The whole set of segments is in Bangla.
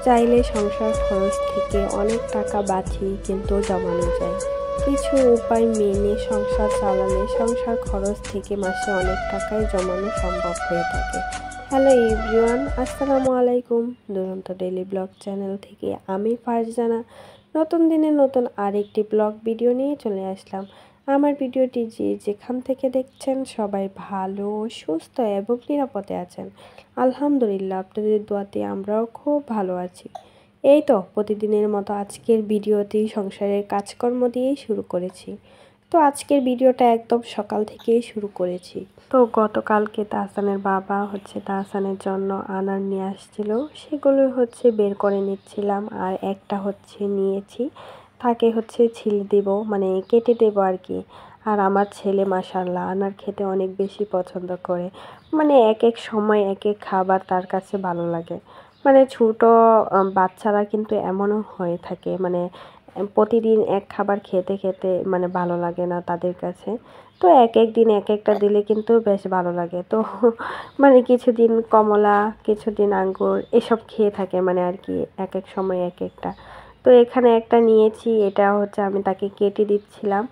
চাইলে সংসার খরচ থেকে অনেক টাকা বাঁচিয়ে কিন্তু জমানো যায়। কিছু উপায় মেনে সংসার চালালে সংসার খরচ থেকে মাসে অনেক টাকাই জমানো সম্ভব হয়ে থাকে। হ্যালো এভরিওয়ান, আসসালামু আলাইকুম। দুরন্ত ডেইলি ব্লগ চ্যানেল থেকে আমি ফারজানা নতুন দিনে নতুন আরেকটি ব্লগ ভিডিও নিয়ে চলে আসলাম। আমার ভিডিওটি যেখান থেকে দেখছেন সবাই ভালো, সুস্থ এবং নিরাপদে আছেন। আলহামদুলিল্লাহ, আপনাদের দোয়াতে আমরাও খুব ভালো আছি। এই তো প্রতিদিনের মতো আজকের ভিডিওটি সংসারের কাজকর্ম দিয়েই শুরু করেছি। তো আজকের ভিডিওটা একদম সকাল থেকেই শুরু করেছি। তো গতকালকে তাহসানের বাবা তাহসানের জন্য আনার নিয়ে আসছিল, সেগুলো বের করে নিচ্ছিলাম। আর একটা নিয়েছি, তাকে ছিলে দেব, মানে কেটে দেব আর কি। আর আমার ছেলে মাশাআল্লাহ আনার খেতে অনেক বেশি পছন্দ করে। মানে এক এক সময় এক এক খাবার তার কাছে ভালো লাগে। মানে ছোট বাচ্চারা কিন্তু এমনও হয়ে থাকে, মানে প্রতিদিন এক খাবার খেতে খেতে মানে ভালো লাগে না তাদের কাছে। তো এক এক দিন এক একটা দিলে কিন্তু বেশ ভালো লাগে। তো মানে কিছুদিন কমলা, কিছুদিন আঙ্গুর এসব খেয়ে থাকে, মানে আর কি এক এক সময় এক একটা। তো এখানে একটা নিয়েছি, এটা আমি তাকে কেটে দিচ্ছিলাম।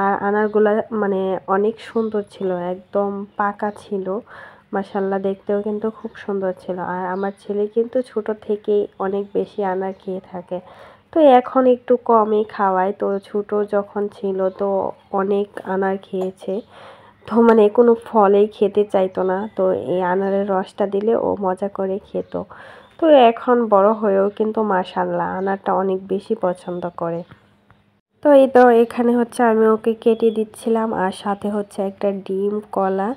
আর আনারগুলা মানে অনেক সুন্দর ছিল, একদম পাকা ছিল। মাশাআল্লাহ দেখতেও কিন্তু খুব সুন্দর ছিল। আর আমার ছেলে কিন্তু ছোট থেকেই অনেক বেশি আনার খেয়ে থাকে। তো এখন একটু কমই খাওয়ায়। তো ছোট যখন ছিল তো অনেক আনার খেয়েছে। তো মানে কোনো ফলেই খেতে চাইতো না। তো এই আনারের রসটা দিলে ও মজা করে খেত। তো এখন বড় হয়েও কিন্তু মাশাআল্লাহ আনারটা অনেক বেশি পছন্দ করে। তো এই তো এখানে আমি ওকে কেটে দিচ্ছিলাম। আর সাথে একটা ডিম, কলা,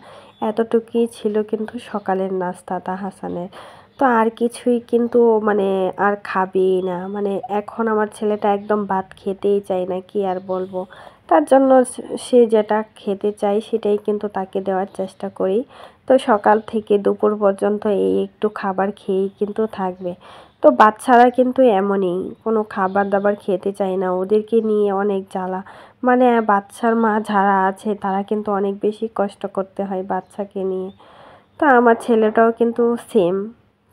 এতটুকুই ছিল কিন্তু সকালের নাস্তা তাহসানের। তো আর কিছুই কিন্তু মানে আর খাবেই না। মানে এখন আমার ছেলেটা একদম ভাত খেতেই চায় না, কি আর বলবো। তার জন্য সে যেটা খেতে চায় সেটাই কিন্তু তাকে দেওয়ার চেষ্টা করি। তো সকাল থেকে দুপুর পর্যন্ত এই একটু খাবার খেয়েই কিন্তু থাকবে। তো বাচ্চারা কিন্তু এমনই, কোনো খাবার দাবার খেতে চায় না, ওদেরকে নিয়ে অনেক জ্বালা। মানে বাচ্চার মা যারা আছে তারা কিন্তু অনেক বেশি কষ্ট করতে হয় বাচ্চাকে নিয়ে। তো আমার ছেলেটাও কিন্তু সেম,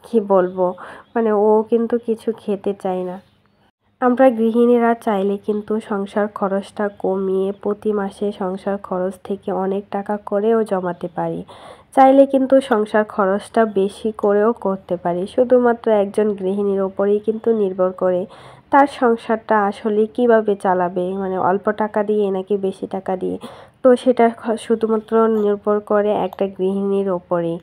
কি বলবো, মানে ও কিন্তু কিছু খেতে চায় না। আমরা গৃহিণীরা চাইলে কিন্তু সংসার খরচটা কমিয়ে প্রতি মাসে সংসার খরচ থেকে অনেক টাকা করেও জমাতে পারি। চাইলে কিন্তু সংসার খরচটা বেশি করেও করতে পারি। শুধুমাত্র একজন গৃহিণীর ওপরেই কিন্তু নির্ভর করে তার সংসারটা আসলে কিভাবে চালাবে, মানে অল্প টাকা দিয়ে নাকি বেশি টাকা দিয়ে। তো সেটা শুধুমাত্র নির্ভর করে একটা গৃহিণীর ওপরেই।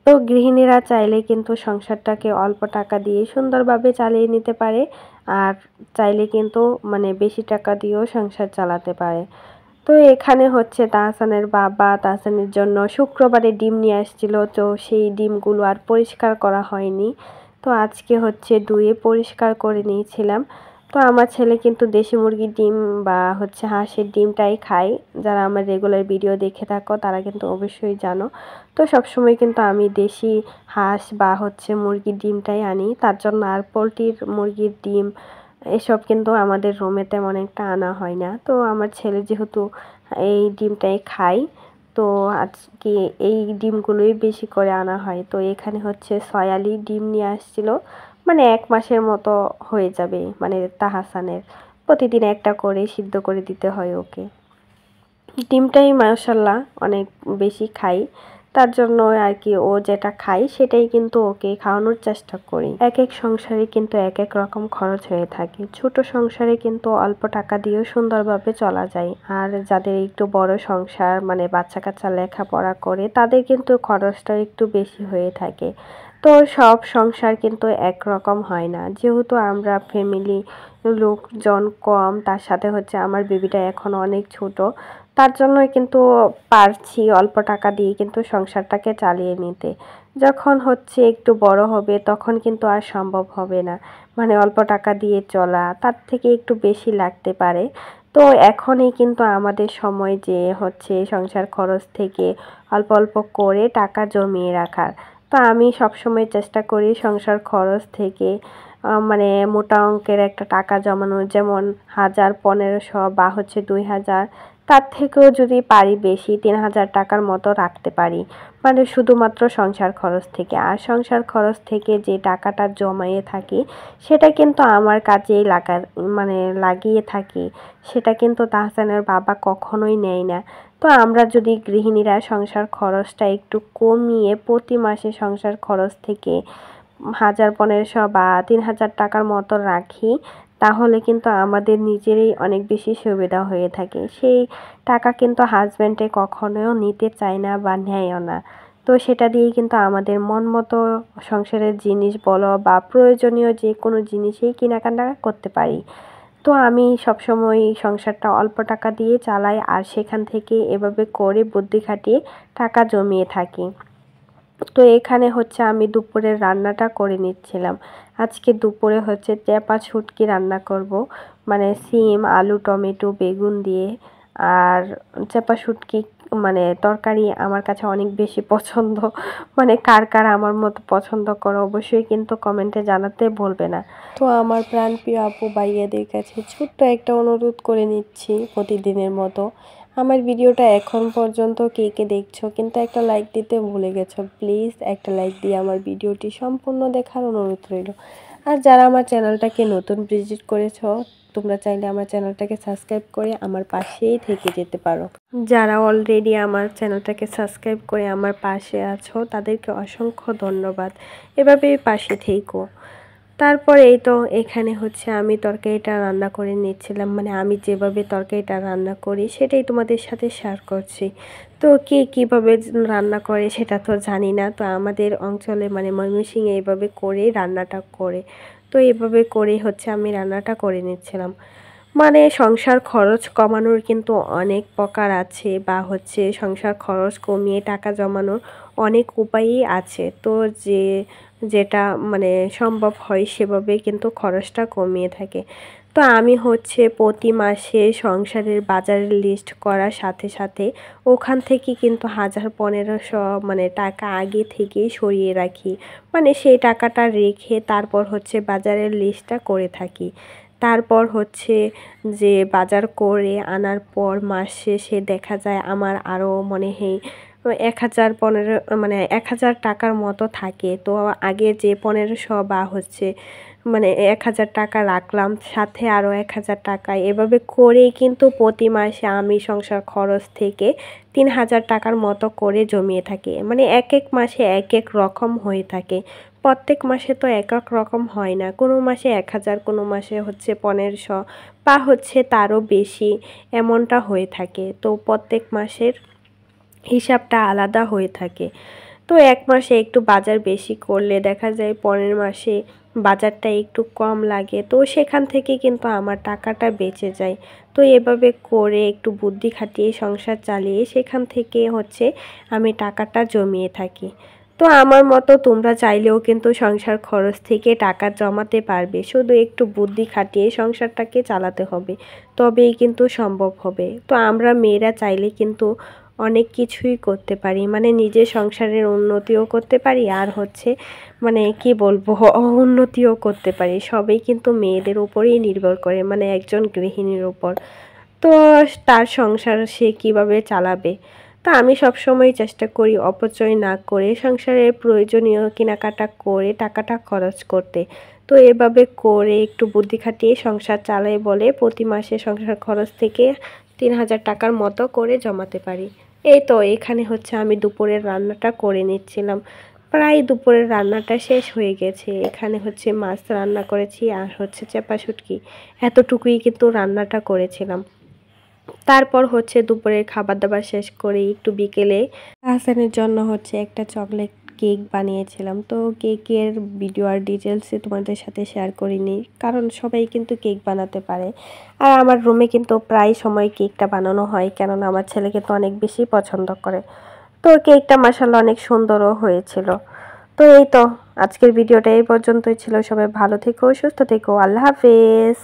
তো গৃহিণীরা চাইলে কিন্তু সংসারটাকে অল্প টাকা দিয়ে সুন্দরভাবে চালিয়ে নিতে পারে। আর চাইলে কিন্তু মানে বেশি টাকা দিয়েও সংসার চালাতে পারে। তো এখানে তাহসানের বাবা তাহসানের জন্য শুক্রবারে ডিম নিয়ে আসছিল। তো সেই ডিমগুলো আর পরিষ্কার করা হয়নি। তো আজকে ধুয়ে পরিষ্কার করে নিয়েছিলাম। তো আমার ছেলে কিন্তু দেশি মুরগির ডিম বা হাঁসের ডিমটাই খায়। যারা আমার রেগুলার ভিডিও দেখে থাকো তারা কিন্তু অবশ্যই জানো। তো সবসময় কিন্তু আমি দেশি হাঁস বা মুরগির ডিমটাই আনি তার জন্য। আর পোলট্রির, মুরগির ডিম এসব কিন্তু আমাদের রুমে তেমন একটা আনা হয় না। তো আমার ছেলে যেহেতু এই ডিমটাই খায়, তো আজকে এই ডিমগুলোই বেশি করে আনা হয়। তো এখানে সয়ালি ডিম নিয়ে আসছিল, মানে 1 মাসের মতো হয়ে যাবে, মানে তাহসানের প্রতিদিন একটা করে সিদ্ধ করে দিতে হয় ওকে। ডিমটাই মাশাআল্লাহ অনেক বেশি খাই, তার জন্য আর কি ও যেটা খায় সেটাই কিন্তু ওকে খাওয়ানোর চেষ্টা করি। এক এক সংসারে কিন্তু এক এক রকম খরচ হয়ে থাকে। ছোট সংসারে কিন্তু অল্প টাকা দিয়েও সুন্দরভাবে চলা যায়। আর যাদের একটু বড় সংসার, মানে বাচ্চা কাচ্চা লেখাপড়া করে, তাদের কিন্তু খরচটা একটু বেশি হয়ে থাকে। তো সব সংসার কিন্তু একরকম হয় না। যেহেতু আমরা ফ্যামিলি লোকজন কম, তার সাথে আমার বেবিটা এখন অনেক ছোট, তার জন্য কিন্তু পারছি অল্প টাকা দিয়ে কিন্তু সংসারটাকে চালিয়ে নিতে। যখন একটু বড় হবে তখন কিন্তু আর সম্ভব হবে না, মানে অল্প টাকা দিয়ে চলা, তার থেকে একটু বেশি লাগতে পারে। তো এখনই কিন্তু আমাদের সময় যে সংসার খরচ থেকে অল্প অল্প করে টাকা জমিয়ে রাখার। তো আমি সবসময় চেষ্টা করি সংসার খরচ থেকে মানে মোটা অঙ্কের একটা টাকা জমানো, যেমন 1000, 1500 বা হচ্ছে 2000, তার থেকেও যদি পারি বেশি 3000 টাকার মতো রাখতে পারি, মানে শুধুমাত্র সংসার খরচ থেকে। আর সংসার খরচ থেকে যে টাকাটা জমায়ে থাকি সেটা কিন্তু আমার কাজেই মানে লাগিয়ে থাকি, সেটা কিন্তু তাহসানের বাবা কখনোই নেয় না। তো আমরা যদি গৃহিণীরা সংসার খরচটা একটু কমিয়ে প্রতি মাসে সংসার খরচ থেকে 1000, 1500 বা 3000 টাকার মতো রাখি, তাহলে কিন্তু আমাদের নিজেরই অনেক বেশি সুবিধা হয়ে থাকে। সেই টাকা কিন্তু হাজব্যান্ডে কখনোও নিতে চায় না বা নেয়ও না। তো সেটা দিয়েই কিন্তু আমাদের মন মতো সংসারের জিনিস বলো বা প্রয়োজনীয় যে কোনো জিনিসই কেনাকাটা করতে পারি। তো আমি সবসময় সংসারটা অল্প টাকা দিয়ে চালাই, আর সেখান থেকে এভাবে করে বুদ্ধি খাটিয়ে টাকা জমিয়ে থাকি। তো এখানে হচ্ছে আমি দুপুরের রান্নাটা করে নিচ্ছিলাম। আজকে দুপুরে হচ্ছে চ্যাপা শুটকি রান্না করব, মানে সিম, আলু, টমেটো, বেগুন দিয়ে। আর চ্যাপা শুটকি মানে তরকারি আমার কাছে অনেক বেশি পছন্দ, মানে কার কার আমার মতো পছন্দ করো অবশ্যই কিন্তু কমেন্টে জানাতে ভুলবে না। তো আমার প্রাণপ্রিয় আপু ভাইয়াদের কাছে ছোট্ট একটা অনুরোধ করে নিচ্ছি প্রতিদিনের মতো, আমার ভিডিওটা এখন পর্যন্ত কে কে দেখছো কিন্তু একটা লাইক দিতে ভুলে গেছো, প্লিজ একটা লাইক দিয়ে আমার ভিডিওটি সম্পূর্ণ দেখার অনুরোধ রইল। আর যারা আমার চ্যানেলটাকে নতুন ভিজিট করেছো, তোমরা চাইলে আমার চ্যানেলটাকে সাবস্ক্রাইব করে আমার পাশেই থেকে যেতে পারো। যারা অলরেডি আমার চ্যানেলটাকে সাবস্ক্রাইব করে আমার পাশে আছো তাদেরকে অসংখ্য ধন্যবাদ, এভাবেই পাশে থেকো। তারপর এই তো এখানে হচ্ছে আমি তরকারিটা রান্না করে নিচ্ছিলাম, মানে আমি যেভাবে তরকারিটা রান্না করি সেটাই তোমাদের সাথে শেয়ার করছি। তো কে কীভাবে রান্না করে সেটা তো জানি না, তো আমাদের অঞ্চলে মানে ময়মনসিংহে এইভাবে করেই রান্নাটা করে। তো এইভাবে করেই হচ্ছে আমি রান্নাটা করে নিচ্ছিলাম। মানে সংসার খরচ কমানোর কিন্তু অনেক প্রকার আছে, বা হচ্ছে সংসার খরচ কমিয়ে টাকা জমানোর অনেক উপায়ই আছে। তো যেটা মানে সম্ভব হয় সেভাবে কিন্তু খরচটা কমিয়ে থাকে। তো আমি হচ্ছে প্রতি মাসে সংসারের বাজারের লিস্ট করার সাথে সাথে ওখান থেকে কিন্তু 1000, 1500 মানে টাকা আগে থেকেই সরিয়ে রাখি, মানে সেই টাকাটা রেখে তারপর হচ্ছে বাজারের লিস্টটা করে থাকি। তারপর হচ্ছে যে বাজার করে আনার পর মাস শেষে দেখা যায় আমার আরও মনে হয় 1000, মানে 1000 টাকার মতো থাকে। তো আগে যে 1500 বা হচ্ছে মানে 1000 টাকা রাখলাম, সাথে আরও 1000 টাকা, এভাবে করেই কিন্তু প্রতি মাসে আমি সংসার খরচ থেকে 3000 টাকার মতো করে জমিয়ে থাকি। মানে এক এক মাসে এক এক রকম হয়ে থাকে, প্রত্যেক মাসে তো এক এক রকম হয় না, কোনো মাসে 1000, কোনো মাসে হচ্ছে 1500 বা হচ্ছে তারও বেশি, এমনটা হয়ে থাকে। তো প্রত্যেক মাসের হিসাবটা আলাদা হয়ে থাকে। তো এক মাসে একটু বাজার বেশি করলে দেখা যায় পরের মাসে বাজারটা একটু কম লাগে, তো সেখান থেকে কিন্তু আমার টাকাটা বেঁচে যায়। তো এভাবে করে একটু বুদ্ধি খাটিয়ে সংসার চালিয়ে সেখান থেকে হচ্ছে আমি টাকাটা জমিয়ে থাকি। তো আমার মতো তোমরা চাইলেও কিন্তু সংসার খরচ থেকে টাকা জমাতে পারবে, শুধু একটু বুদ্ধি খাটিয়ে সংসারটাকে চালাতে হবে, তবেই কিন্তু সম্ভব হবে। তো আমরা মেয়েরা চাইলে কিন্তু অনেক কিছুই করতে পারি, মানে নিজের সংসারের উন্নতিও করতে পারি, আর হচ্ছে মানে কি বলবো উন্নতিও করতে পারি। সবই কিন্তু মেয়েদের উপরেই নির্ভর করে, মানে একজন গৃহিণীর উপর। তো তার সংসার সে কিভাবে চালাবে। তা আমি সবসময় চেষ্টা করি অপচয় না করে সংসারের প্রয়োজনীয় কেনাকাটা করে টাকাটা খরচ করতে। তো এভাবে করে একটু বুদ্ধি খাটিয়ে সংসার চালাই বলে প্রতি মাসে সংসার খরচ থেকে 3000 টাকার মতো করে জমাতে পারি। এই তো এখানে হচ্ছে আমি দুপুরের রান্নাটা করে নিচ্ছিলাম, প্রায় দুপুরের রান্নাটা শেষ হয়ে গেছে। এখানে হচ্ছে মাছ রান্না করেছি আর হচ্ছে চ্যাপা শুটকি, এতটুকুই কিন্তু রান্নাটা করেছিলাম। তারপর হচ্ছে দুপুরের খাবার দাবার শেষ করে একটু বিকেলে হাসানের জন্য হচ্ছে একটা চকলেট কেক বানিয়েছিলাম। তো কেকের ভিডিও আর ডিটেলসে তোমাদের সাথে শেয়ার করিনি, কারণ সবাই কিন্তু কেক বানাতে পারে। আর আমার রুমে কিন্তু প্রায় সময় কেকটা বানানো হয়, কেননা আমার ছেলে কিন্তু অনেক বেশি পছন্দ করে। তো কেকটা মাশাআল্লাহ অনেক সুন্দরও হয়েছিল। তো এই তো আজকের ভিডিওটা এই পর্যন্তই ছিল। সবাই ভালো থেকো, সুস্থ থেকো, আল্লাহ হাফেজ।